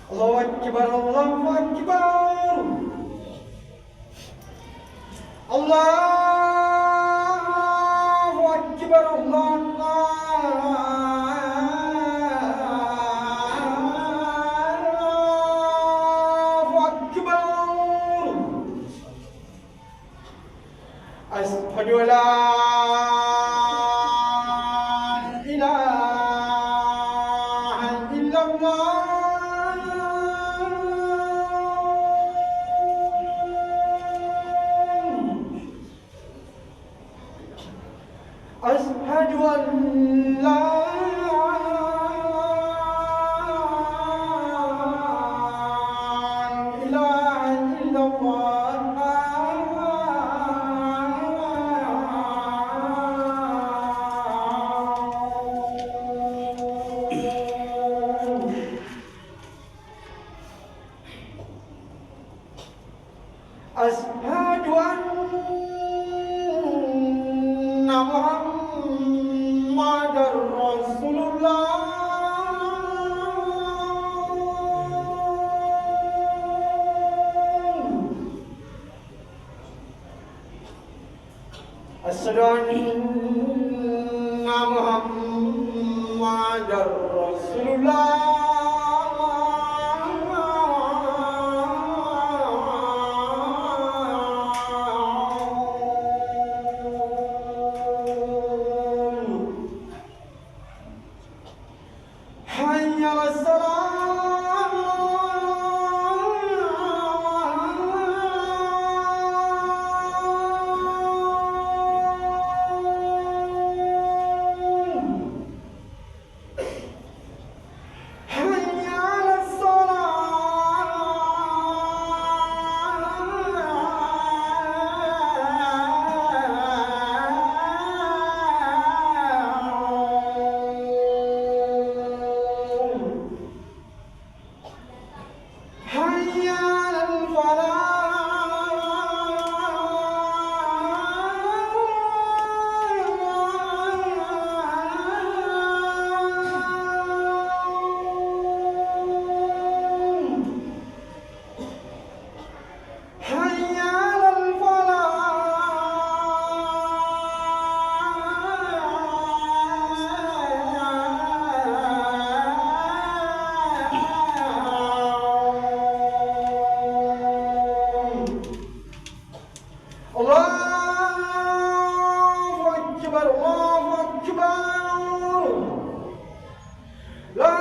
Allahu Akbar, Allahu Akbar. Allahu Akbar, Allahu Akbar. Asyhadu an la ilaha illallah. Asyhadu an la ilaha illallah. Asyhadu anna Muhammadar Rasulullah. Asyhadu anna Muhammadar Rasulullah. Hayya 'alas salam. Hayya 'alas Hayya 'alal falah. Hayya 'alal Allahu Akbar, Allahu Akbar. La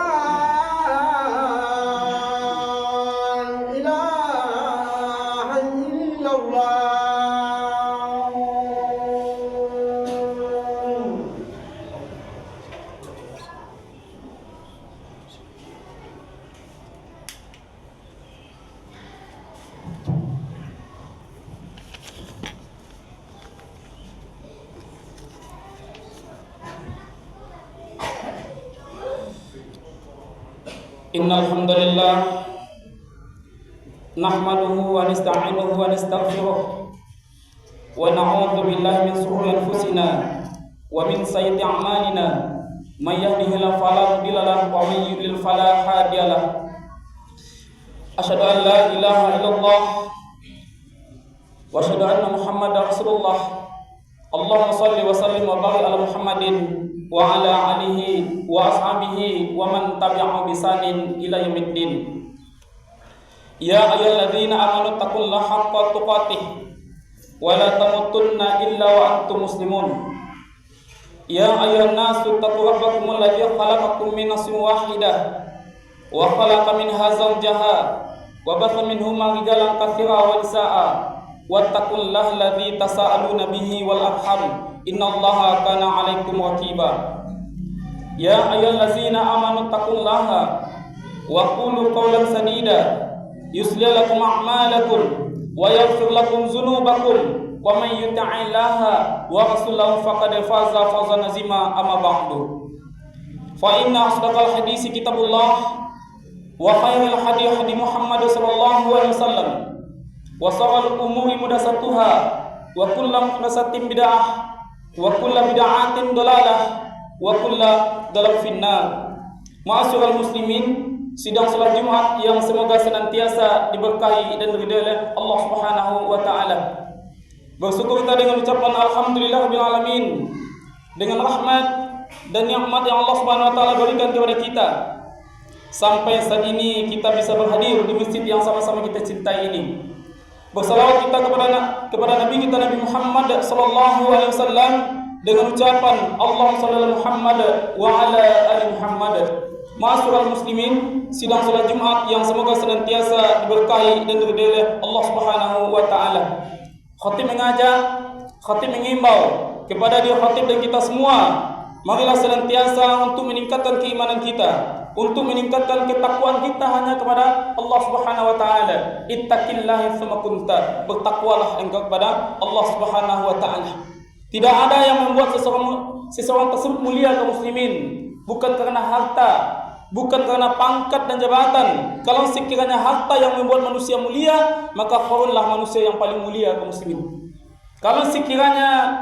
ilaha illallah. Innal hamdalillah nahmaduhu wa nasta'inuhu wa nastaghfiruh wa na'udzu billahi min shururi anfusina wa min sayyiati a'malina may yahdihillahu fala mudilla lahu wa may yudlil fala hadiya lahu. Asyhadu an la ilaha illallah wa asyhadu anna Muhammadar Rasulullah. Allahumma shalli wa sallim wa barik ala Muhammadin wa ala alihi wa ashabihi wa man tabi'ahu bi ihsanin ila yaumiddin. Ya ayyuhalladzina amanu taqullaha haqqa tuqatih wa la tamutunna illa wa antum muslimun. Ya ayyuhan nasu taqu rabbakumul ladzi khalaqakum min nafsin wahidah wa khalaqa minha zawjaha wa batha minhuma rijalan katsiran wa nisaa wattaqullaha alladzi tasaaluna bihi wal arham innallaha kana 'alaikum raqiba. Ya ayyuhallazina amanu taqullaha wa qulu qawlan sadida yuslih lakum a'malakum wa yaghfir lakum dzunubakum wa may yuti'illaha wa rasulahu faqad faza fawzan 'azima. Amma ba'du, fa inna asdaqal hadisi kitabullah wa khairul hadi hadi Muhammad sallallahu alaihi wasallam wa sharral umuri muhdatsatuha wa kullu muhdatsatin bid'ah wa kullu bid'atin dhalalah wa kulla dalam finnar. Ma'asyiral muslimin, sidang salat Jumat yang semoga senantiasa diberkahi dan diridhai oleh Allah Subhanahu wa taala. Bersyukur kita dengan ucapan alhamdulillahirabbil alamin, dengan rahmat dan nikmat yang Allah Subhanahu wa taala berikan kepada kita. Sampai saat ini kita bisa berhadir di masjid yang sama-sama kita cintai ini. Bersalawat kita kepada Nabi kita Nabi Muhammad sallallahu alaihi wasallam dengan ucapan Allah sallallahu Muhammad wa ala ali Muhammad. Ma'asyiral muslimin, sidang salat Jumat yang semoga senantiasa diberkahi dan diridhai oleh Allah Subhanahu wa taala. Khatib mengajak, khatib mengimbau kepada dia khatib dan kita semua, marilah senantiasa untuk meningkatkan keimanan kita, untuk meningkatkan ketakwaan kita hanya kepada Allah Subhanahu wa taala. Ittaqillaha tsumma kunta, bertakwalah engkau kepada Allah Subhanahu wa taala. Tidak ada yang membuat seseorang tersebut mulia kaum muslimin bukan karena harta, bukan karena pangkat dan jabatan. Kalau sekiranya harta yang membuat manusia mulia, maka Qarunlah manusia yang paling mulia kaum muslimin. Kalau sekiranya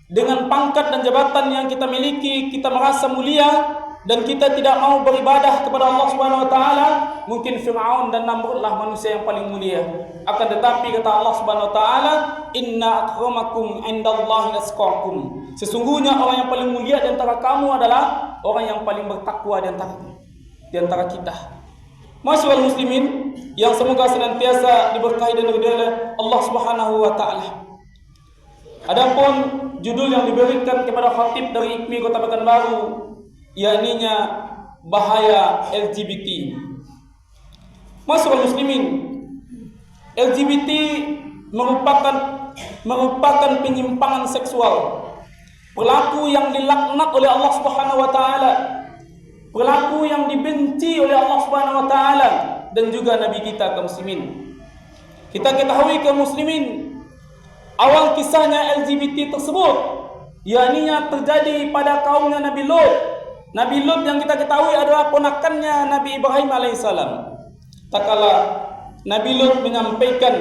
dengan pangkat dan jabatan yang kita miliki kita merasa mulia dan kita tidak mau beribadah kepada Allah Subhanahu wa taala, mungkin Firaun dan Namrudlah manusia yang paling mulia. Akan tetapi kata Allah Subhanahu wa taala, inna akramakum indallahi atqakum. Sesungguhnya orang yang paling mulia di antara kamu adalah orang yang paling bertakwa di antara kita. Ma'asyiral muslimin yang semoga senantiasa diberkahi dan diridhai oleh Allah Subhanahu wa taala. Adapun judul yang diberikan kepada khatib dari IKMI Kota Pekanbaru, yakninya bahaya LGBT. Ma'asyiral muslimin, LGBT merupakan penyimpangan seksual, perilaku yang dilaknat oleh Allah Subhanahu wa taala, perilaku yang dibenci oleh Allah Subhanahu wa taala dan juga nabi kita kaum muslimin. Kita ketahui kaum muslimin, awal kisahnya LGBT tersebut yakninya terjadi pada kaumnya Nabi Lut. Nabi Lut yang kita ketahui adalah ponakannya Nabi Ibrahim alaihissalam. Tak kala Nabi Lut menyampaikan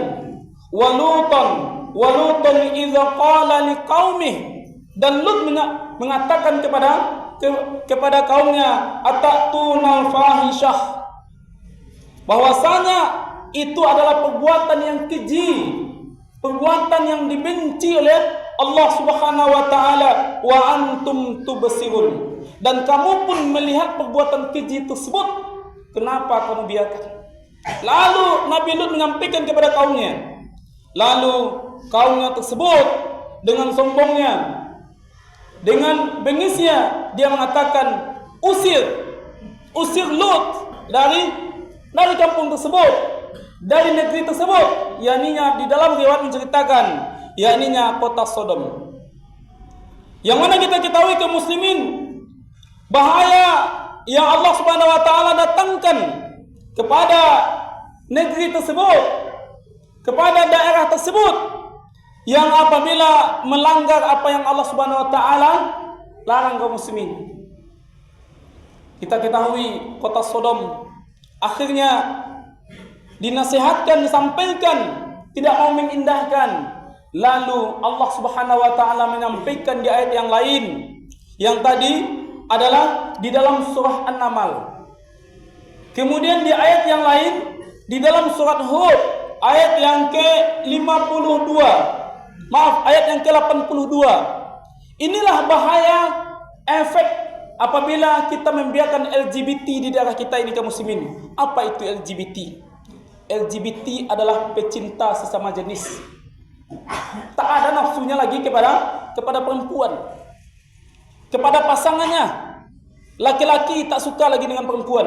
Waluton idza qala liqaumih, dan Lut mengatakan kepada kaumnya atatunal fahishah, bahwasanya itu adalah perbuatan yang keji, perbuatan yang dibenci oleh Allah Subhanahu wa taala. Wa antum tubsirun, dan kamu pun melihat perbuatan keji tersebut, kenapa kamu biarkan? Lalu Nabi Lut menyampaikan kepada kaumnya. Lalu kaumnya tersebut dengan sombongnya, dengan bengisnya, dia mengatakan usir Lut dari kampung tersebut, dari negeri tersebut, yakninya di dalam riwayat menceritakan yakninya kota Sodom. Yang mana kita ketahui kaum muslimin, bahaya yang Allah Subhanahu wa taala datangkan kepada negeri tersebut, kepada daerah tersebut, yang apabila melanggar apa yang Allah Subhanahu wa taala larang kaum muslimin. Kita ketahui kota Sodom akhirnya dinasihatkan, disampaikan, tidak mau mengindahkan. Lalu Allah Subhanahu wa taala menyampaikan di ayat yang lain, yang tadi adalah di dalam surah An-Naml. Kemudian di ayat yang lain di dalam surat Hud ayat yang ke-52. Ayat yang ke-82. Inilah bahaya efek apabila kita membiarkan LGBT di daerah kita ini kaum muslimin. Apa itu LGBT? LGBT adalah pecinta sesama jenis. Tak ada nafsunya lagi kepada perempuan, kepada pasangannya. Laki-laki tak suka lagi dengan perempuan,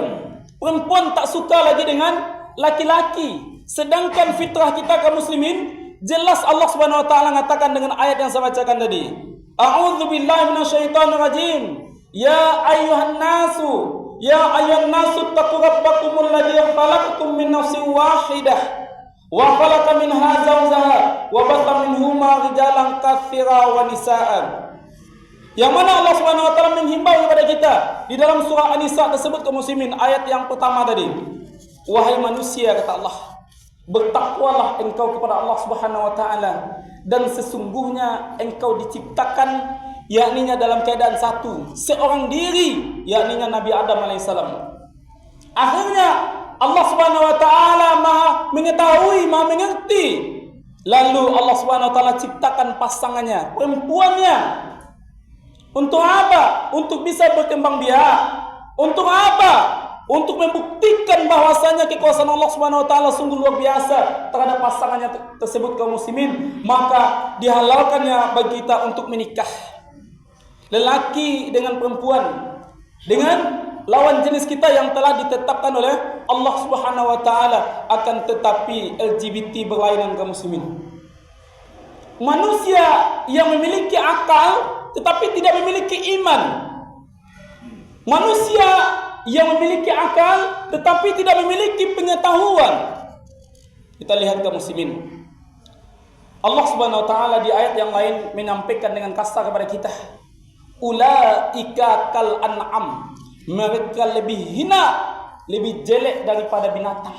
perempuan tak suka lagi dengan laki-laki. Sedangkan fitrah kita kaum muslimin, jelas Allah Subhanahu wa taala mengatakan dengan ayat yang saya bacakan tadi. A'udzubillahi minasyaitonir rajim. Ya ayyuhan nasu taqu rabbakumul ladzi khalaqakum min nafsin wahidah wa khalaqa minha zawjaha wa batha minhuma rijalan katsiran wa nisaan. Yang mana Allah Subhanahu wa taala menghimbau kepada kita di dalam surah An-Nisa tersebut kaum muslimin, ayat yang pertama tadi. Wahai manusia, kata Allah, bertakwalah engkau kepada Allah Subhanahu wa taala, dan sesungguhnya engkau diciptakan yakninya dalam keadaan satu, seorang diri, yakninya Nabi Adam alaihissalam. Akhirnya Allah Subhanahu wa taala Maha mengetahui, Maha mengerti. Lalu Allah Subhanahu wa taala ciptakan pasangannya, perempuannya. Untuk apa? Untuk bisa berkembang biak. Untuk apa? Untuk membuktikan bahwasanya kekuasaan Allah Subhanahu wa taala sungguh luar biasa terhadap pasangannya tersebut kaum muslimin, maka dihalalkannya bagi kita untuk menikah. Lelaki dengan perempuan, dengan lawan jenis kita yang telah ditetapkan oleh Allah Subhanahu wa taala, akan tetapi LGBT berlainan kaum muslimin. Manusia yang memiliki akal tetapi tidak memiliki iman. Manusia yang memiliki akal tetapi tidak memiliki pengetahuan. Kita lihat kaum muslimin, Allah Subhanahu wa taala di ayat yang lain menyampaikan dengan kasar kepada kita, ulaika kal an'am, mereka lebih hina, lebih jelek daripada binatang.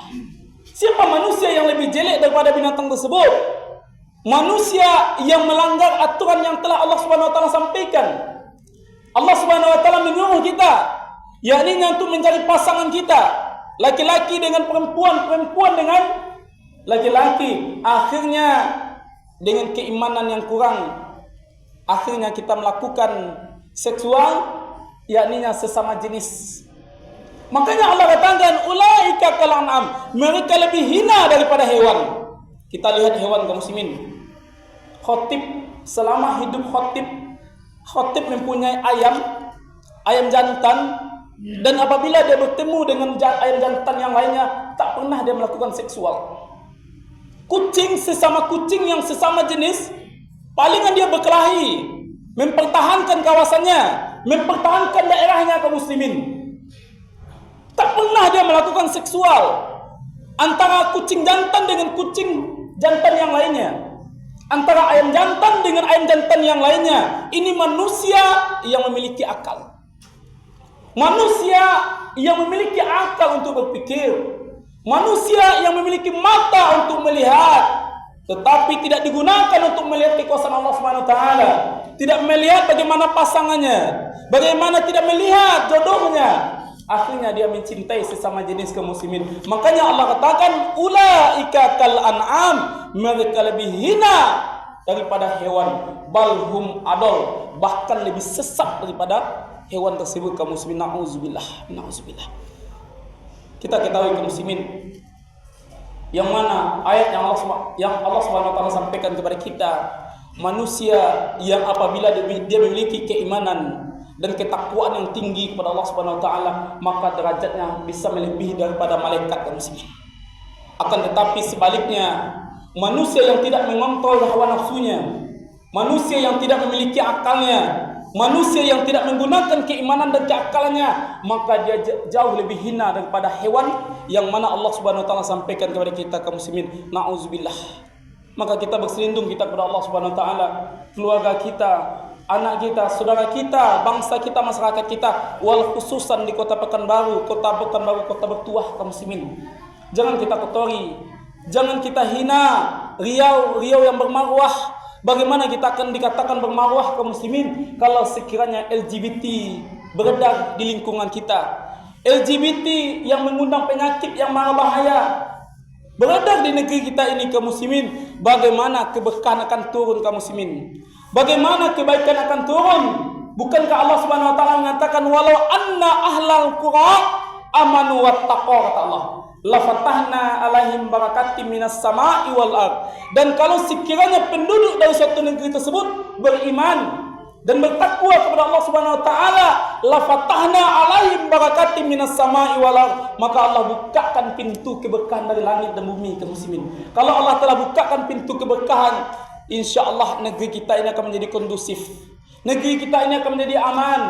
Siapa manusia yang lebih jelek daripada binatang tersebut? Manusia yang melanggar aturan yang telah Allah Subhanahu wa taala sampaikan. Allah Subhanahu wa taala menyuruh kita, yakni untuk mencari pasangan kita, laki-laki dengan perempuan, perempuan dengan laki-laki. Akhirnya dengan keimanan yang kurang, akhirnya kita melakukan seksual, yakni sesama jenis. Makanya Allah katakan ulaika kal an'am, mereka lebih hina daripada hewan. Kita lihat hewan kaum muslimin. Khotib, selama hidup khotib mempunyai ayam jantan, dan apabila dia bertemu dengan ayam jantan yang lainnya, tak pernah dia melakukan seksual. Kucing sesama kucing yang sesama jenis, palingan dia berkelahi, mempertahankan kawasannya, mempertahankan daerahnya kaum muslimin. Tak pernah dia melakukan seksual antara kucing jantan dengan kucing jantan yang lainnya, antara ayam jantan dengan ayam jantan yang lainnya. Ini manusia yang memiliki akal, manusia yang memiliki akal untuk berpikir, manusia yang memiliki mata untuk melihat, tetapi tidak digunakan untuk melihat kekuasaan Allah Subhanahu wa taala, tidak melihat bagaimana pasangannya, bagaimana tidak melihat jodohnya. Akhirnya dia mencintai sesama jenis kaum muslimin. Makanya Allah katakan ulaika kal an'am, mereka lebih hina daripada hewan, balhum adol, bahkan lebih sesat daripada hewan tersebut kaum muslimin. Nauzubillah, nauzubillah. Kita ketahui kaum muslimin, yang mana ayat yang Allah Subhanahu wa taala sampaikan kepada kita, manusia yang apabila dia memiliki keimanan dan ketakwaan yang tinggi kepada Allah Subhanahu wa taala, maka derajatnya bisa melebihi daripada malaikat kaum muslimin. Akan tetapi sebaliknya, manusia yang tidak mengontrol hawa nafsunya, manusia yang tidak memiliki akalnya, manusia yang tidak menggunakan keimanan dan keakalannya, maka dia jauh lebih hina daripada hewan yang mana Allah Subhanahu wa taala sampaikan kepada kita kaum muslimin. Nauzubillah. Maka kita berselindung kita kepada Allah Subhanahu wa taala, keluarga kita, anak kita, saudara kita, bangsa kita, masyarakat kita, wal khususan di kota Pekanbaru, kota Bertuah kaum muslimin. Jangan kita kotori, jangan kita hina Riau yang bermarwah. Bagaimana kita akan dikatakan bermarwah kaum muslimin kalau sekiranya LGBT beredar di lingkungan kita, LGBT yang mengundang penyakit yang maha bahaya beredar di negeri kita ini kaum muslimin? Bagaimana keberkahan akan turun kaum muslimin? Bagaimana kebaikan akan turun? Bukankah Allah Subhanahu wa taala mengatakan walau anna ahlal qura amanu wattaqu, kata Allah, la fatahna alaihim barakatim minas sama'i wal ard. Dan kalau sekiranya penduduk dari suatu negeri tersebut beriman dan bertakwa kepada Allah Subhanahu wa taala, la fatahna alaihim barakatim minas sama'i wal ard, maka Allah bukakan pintu keberkahan dari langit dan bumi kaum muslimin. Kalau Allah telah bukakan pintu keberkahan, insyaallah negeri kita ini akan menjadi kondusif. Negeri kita ini akan menjadi aman.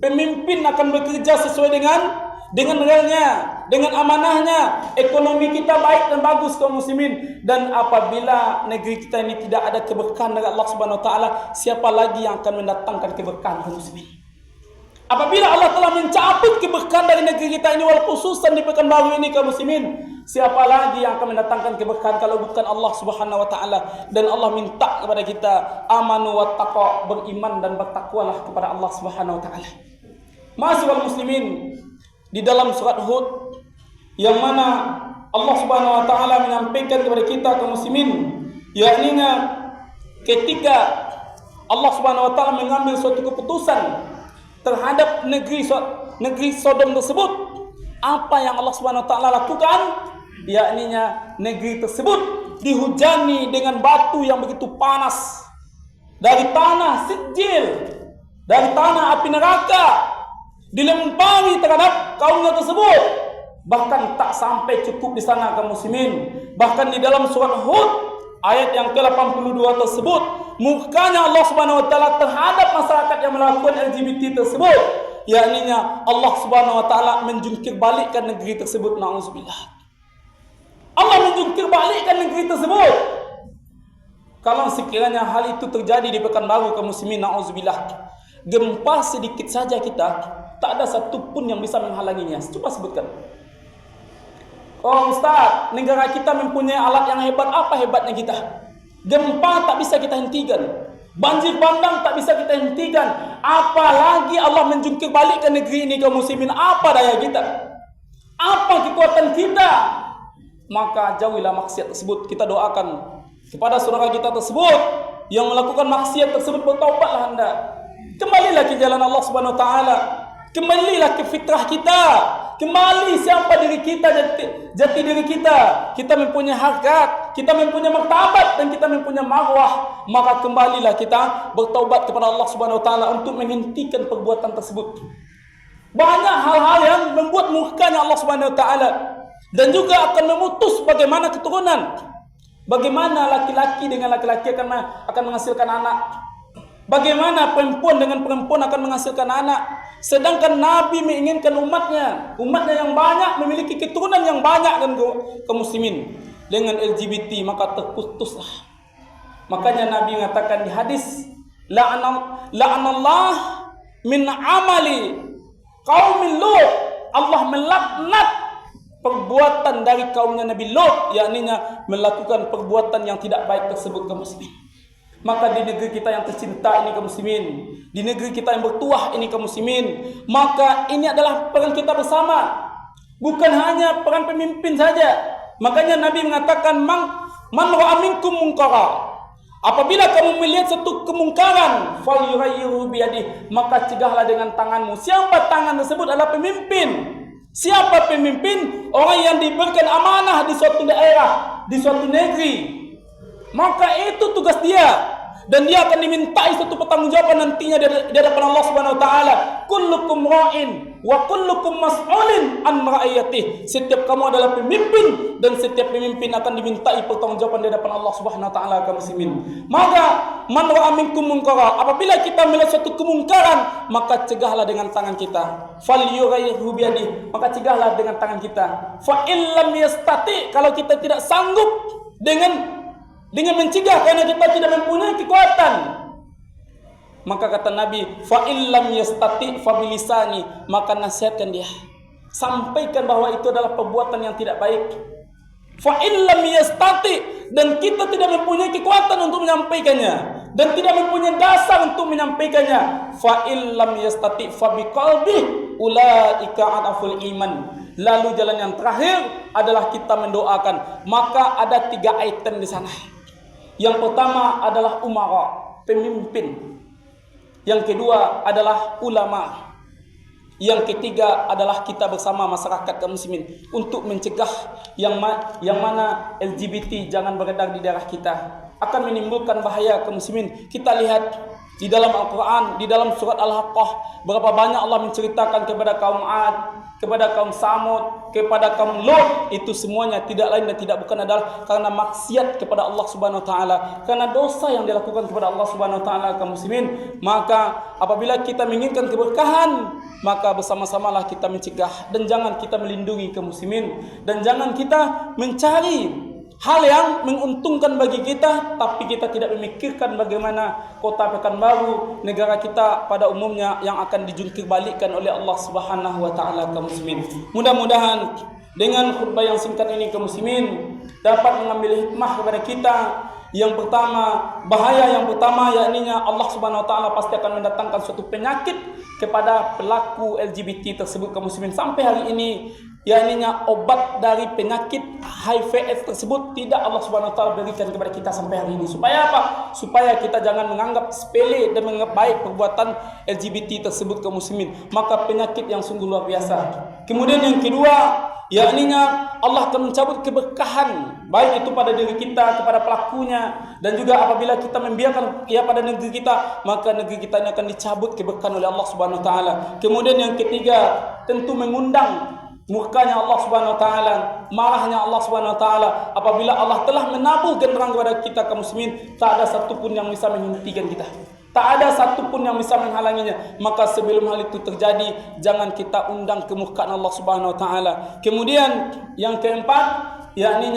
Pemimpin akan bekerja sesuai dengan realnya, dengan amanahnya. Ekonomi kita baik dan bagus kaum muslimin. Dan apabila negeri kita ini tidak ada keberkahan dari Allah Subhanahu wa taala, siapa lagi yang akan mendatangkan keberkahan kaum muslimin? Apabila Allah telah mencabut keberkahan dari negeri kita ini, walaupun khususan di Pekanbaru ini kaum muslimin, Siapa lagi yang akan mendatangkan keberkahan kalau bukan Allah Subhanahu wa taala? Dan Allah minta kepada kita amanu wattaqwa, beriman dan bertakwalah kepada Allah Subhanahu wa taala. Ma'asyiral muslimin, di dalam surat Hud yang mana Allah Subhanahu wa taala menyampaikan kepada kita kaum muslimin, yakni ketika Allah Subhanahu wa taala mengambil suatu keputusan terhadap negeri Sodom tersebut, apa yang Allah Subhanahu wa taala lakukan? Yakni negeri tersebut dihujani dengan batu yang begitu panas dari tanah sijil, dari tanah api neraka, dilempari terhadap kaumnya tersebut. Bahkan tak sampai cukup di sana kaum muslimin. Bahkan di dalam surat Hud ayat yang ke-82 tersebut, murkanya Allah Subhanahu wa taala terhadap masyarakat yang melakukan LGBT tersebut, yakni Allah Subhanahu wa taala menjungkir balikkan negeri tersebut. Nauzubillah. Allah menjungkir balikkan negeri tersebut. Kalau sekiranya hal itu terjadi di Pekanbaru kaum muslimin, nauzubillah, gempa sedikit saja kita, tak ada satu pun yang bisa menghalanginya. Coba sebutkan. Oh Ustaz, negara kita mempunyai alat yang hebat. Apa hebatnya kita? Gempa tak bisa kita hentikan, banjir bandang tak bisa kita hentikan, apalagi Allah menjungkir balikkan negeri ini kaum muslimin. Apa daya kita? Apa kekuatan kita? Maka jauhilah maksiat tersebut. Kita doakan kepada saudara kita tersebut yang melakukan maksiat tersebut, bertaubatlah anda, kembalilah ke jalan Allah Subhanahu wa taala, kembalilah ke fitrah kita, kembali siapa diri kita, jati diri kita. Kita mempunyai harkat, kita mempunyai martabat, dan kita mempunyai marwah. Maka kembalilah kita bertaubat kepada Allah Subhanahu wa taala untuk menghentikan perbuatan tersebut. Banyak hal-hal yang membuat murkanya Allah Subhanahu wa taala, dan juga akan memutus bagaimana keturunan, bagaimana laki-laki dengan laki-laki akan menghasilkan anak, bagaimana perempuan dengan perempuan akan menghasilkan anak. Sedangkan Nabi menginginkan umatnya yang banyak memiliki keturunan yang banyak, dan kaum muslimin dengan LGBT maka terputuslah. Makanya Nabi mengatakan di hadis, la'anallah min amali qaumil Lut, Allah melaknat perbuatan dari kaumnya Nabi Lut, yakni melakukan perbuatan yang tidak baik tersebut kaum muslimin. Maka di negeri kita yang tercinta ini kaum muslimin, di negeri kita yang bertuah ini kaum muslimin, maka ini adalah peran kita bersama, bukan hanya peran pemimpin saja. Makanya Nabi mengatakan man ra'a minkum munkara, apabila kamu melihat satu kemungkaran, falyughayyirhu biyadihi, maka cegahlah dengan tanganmu. Siapa tangan tersebut? Adalah pemimpin. Siapa pemimpin? Orang yang diberikan amanah di suatu daerah, di suatu negeri. Maka itu tugas dia, dan dia akan dimintai suatu pertanggungjawaban nantinya di hadapan Allah Subhanahu wa taala. Kullukum ra'in wa kullukum mas'ulin an ra'iyatihi. Setiap kamu adalah pemimpin, dan setiap pemimpin akan dimintai pertanggungjawaban di hadapan Allah Subhanahu wa taala kaum muslimin. Maka man ra'a minkum munkara, apabila kita melihat suatu kemungkaran, maka cegahlah dengan tangan kita. Falyughayyirhu biyadihi, maka cegahlah dengan tangan kita. Fa illam yastati, kalau kita tidak sanggup dengan mencegah karena kita tidak mempunyai kekuatan, maka kata Nabi, fa illam yastati fa bilisani, maka nasihatkan dia, sampaikan bahwa itu adalah perbuatan yang tidak baik. Fa illam yastati, dan kita tidak mempunyai kekuatan untuk menyampaikannya, dan tidak mempunyai dasar untuk menyampaikannya. Fa illam yastati fa biqalbi ulaika adaful iman. Lalu jalan yang terakhir adalah kita mendoakan. Maka ada 3 item di sana. Yang pertama adalah umara, pemimpin. Yang kedua adalah ulama. Yang ketiga adalah kita bersama masyarakat kaum muslimin untuk mencegah yang mana LGBT jangan beredar di daerah kita, akan menimbulkan bahaya kaum muslimin. Kita lihat di dalam Al-Quran, di dalam surat Al-Haqqah, berapa banyak Allah menceritakan kepada kaum Ad, kepada kaum Samud, kepada kaum Lut. Itu semuanya tidak lain dan tidak bukan adalah karena maksiat kepada Allah Subhanahu wa taala, karena dosa yang dilakukan kepada Allah Subhanahu wa taala kaum muslimin. Maka apabila kita menginginkan keberkahan, maka bersama-samalah kita mencegah, dan jangan kita melindungi kaum muslimin, dan jangan kita mencari hal yang menguntungkan bagi kita, tapi kita tidak memikirkan bagaimana kota Pekanbaru, negara kita pada umumnya, yang akan dijungkir balikkan oleh Allah Subhanahu wa taala kaum muslimin. Mudah-mudahan Dengan khutbah yang singkat ini kaum muslimin dapat mengambil hikmah kepada kita. Yang pertama, bahaya yang pertama yakni Allah Subhanahu wa taala pasti akan mendatangkan suatu penyakit kepada pelaku LGBT tersebut kaum muslimin. Sampai hari ini yakni obat dari penyakit HIV/AIDS tersebut tidak Allah Subhanahu wa taala berikan kepada kita sampai hari ini. Supaya apa? Supaya kita jangan menganggap sepele dan menganggap baik perbuatan LGBT tersebut kaum muslimin. Maka penyakit yang sungguh luar biasa. Kemudian yang kedua, yakni Allah akan mencabut keberkahan baik itu pada diri kita, kepada pelakunya, dan juga apabila kita membiarkan ia pada negeri kita, maka negeri kita ini akan dicabut keberkahan oleh Allah Subhanahu wa taala. Kemudian yang ketiga, tentu mengundang murkanya Allah Subhanahu wa taala, marahnya Allah Subhanahu wa taala apabila Allah telah menabur genderang kepada kita kaum muslimin. Tak ada satupun yang bisa menghentikan kita. Tak ada satupun yang bisa menghalanginya. Maka sebelum hal itu terjadi, jangan kita undang kemurkaan Allah Subhanahu wa taala. Kemudian yang keempat, yakni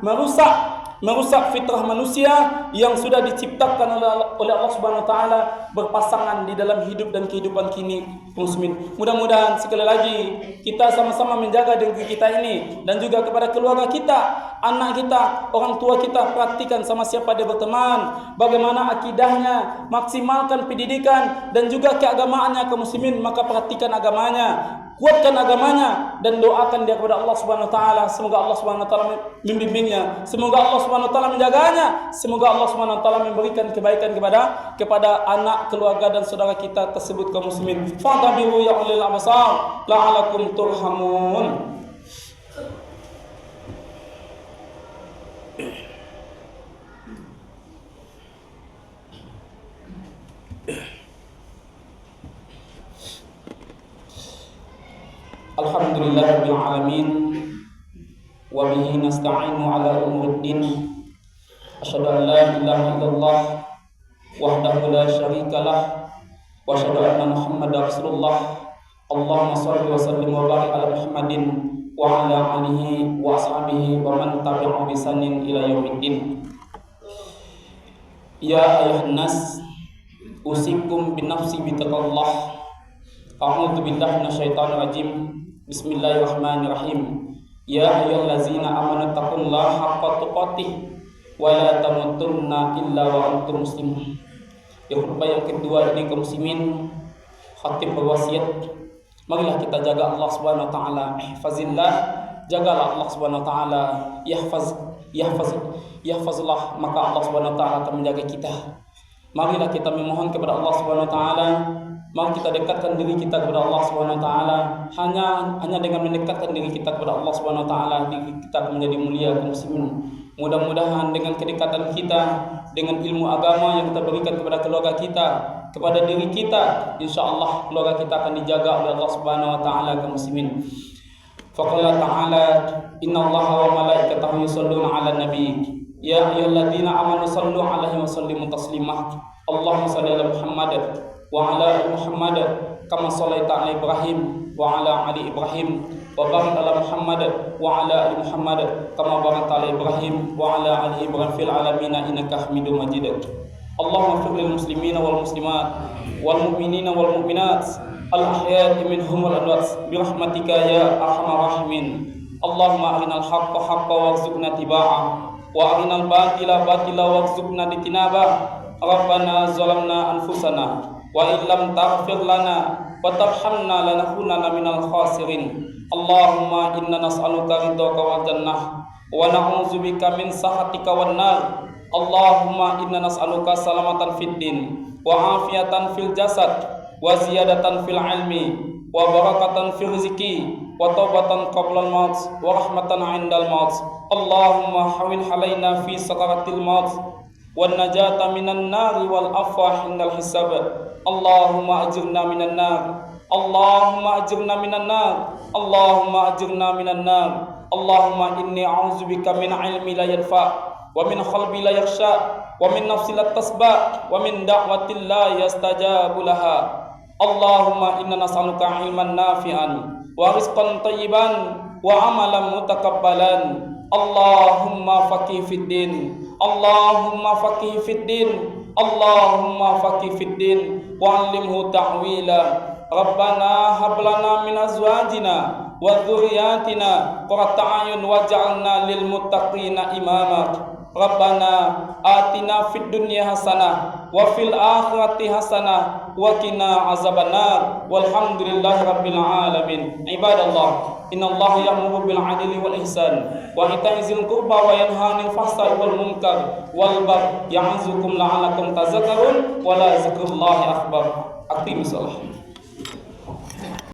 merusak fitrah manusia yang sudah diciptakan oleh Allah Subhanahu wa taala berpasangan di dalam hidup dan kehidupan kini muslimin. Mudah-mudahan sekali lagi kita sama-sama menjaga diri kita ini dan juga kepada keluarga kita, anak kita, orang tua kita, perhatikan sama siapa dia berteman, bagaimana akidahnya, maksimalkan pendidikan dan juga keagamaannya kaum muslimin. Maka perhatikan agamanya, kuatkan agamanya dan doakan dia kepada Allah Subhanahu wa taala. Semoga Allah Subhanahu wa taala membimbingnya, semoga Allah Subhanahu wa taala menjaganya, semoga Allah Subhanahu wa taala memberikan kebaikan kepada anak, keluarga dan saudara kita tersebut kaum muslimin. Fatabihu ya ulil absar la'alakum turhamun. Alhamdulillahirabbil alamin wa bihi nasta'inu ala umuriddin. Asyhadu an la ilaha illallah wahdahu la syarikalah wa asyhadu anna Muhammadar Rasulullah. Allahumma shalli wa sallim wa barik ala Muhammadin wa ala alihi wa ashabihi wa man tabi'ahum bi ihsanin ila yaumiddin. Ya ayuhan nas, usikum bi nafsi bi taqwallah. A'udzu billahi minasyaitonir rajim. Bismillahirrahmanirrahim. Ya ayyuhallazina amanu taqullaha haqqa tuqatih wa la tamutunna illa wa antum muslimun. Di khutbah yang kedua ini kaum muslimin, khatib berwasiat, marilah kita jaga Allah Subhanahu wa taala. Ihfazillah, jagalah Allah Subhanahu wa taala. Yahfazullah, maka Allah Subhanahu wa taala akan menjaga kita. Marilah kita memohon kepada Allah Subhanahu wa taala. Mari kita dekatkan diri kita kepada Allah Subhanahu wa taala. Hanya dengan mendekatkan diri kita kepada Allah Subhanahu wa taala, diri kita akan menjadi mulia kaum muslimin. Mudah-mudahan dengan kedekatan kita, dengan ilmu agama yang kita berikan kepada keluarga kita, kepada diri kita, insyaallah keluarga kita akan dijaga oleh Allah Subhanahu wa taala kaum muslimin. Faqala ta'ala, innallaha wa malaikatahu yusholluna 'alan nabi. Ya ayyuhalladzina amanu shallu 'alaihi wa sallimu taslima. Allahumma shalli ala Muhammad wa ala ali Muhammad kama shallaita ala Ibrahim wa ala ali Ibrahim wa barik ala Muhammad wa ala ali Muhammad kama barakta ala Ibrahim wa ala ali Ibrahim fil alamin innaka Hamidum Majid. Allahumma ighfir lil muslimina wal muslimat wal mu'minina wal mu'minat al ahya'i minhum wal amwat bi rahmatika ya arhamar rahimin. Allahumma arinal haqqa haqqan warzuqna tiba'ah wa arinal batila batila warzuqna ijtinabah. Rabbana zalamna anfusana wa illam taghfir lana wa tarhamna lanakunanna minal khasirin. Allahumma inna nas'aluka ridhaka wal jannah wa na'udzubika min sakhatika wan nar. Allahumma inna nas'aluka salamatan fid din wa afiatan fil jasad wa ziyadatan fil ilmi wa barakatan fil rizqi wa taubatan qabla al maut wa rahmatan 'indal maut. Allahumma hawin halaina fi sakaratil maut wan najata minan nari wal afwa indal hisab. Allahumma ajirna minan nar. Allahumma ajirna minan nar. Allahumma ajirna minan nar. Allahumma inni a'udzubika min ilmi la yanfa wa min qalbi la yakhsha wa min nafsi la tasba wa min da'watin la yastajabu laha. Allahumma inna nas'aluka ilman nafi'an wa rizqan thayyiban wa amalan mutakabbalan. Allahumma faqih fid din. Allahumma faqih fid din. Allahumma faqih fid din wa 'allimhu ta'wila. Rabbana hab lana min azwajina wa dzurriyyatina qurrata a'yun waj'alna lil muttaqina imama. Rabbana atina fid dunya hasanah wa fil akhirati hasanah wa qina azabannar walhamdulillahi rabbil alamin. Ibadallah, innallaha ya'muru bil 'adli wal ihsan wa ita'i dzil qurba wa yanha 'anil fahsya'i wal munkar wal baghi ya'izukum la'allakum tadhakkarun wa la dzikrullahi akbar. Aqimus shalah.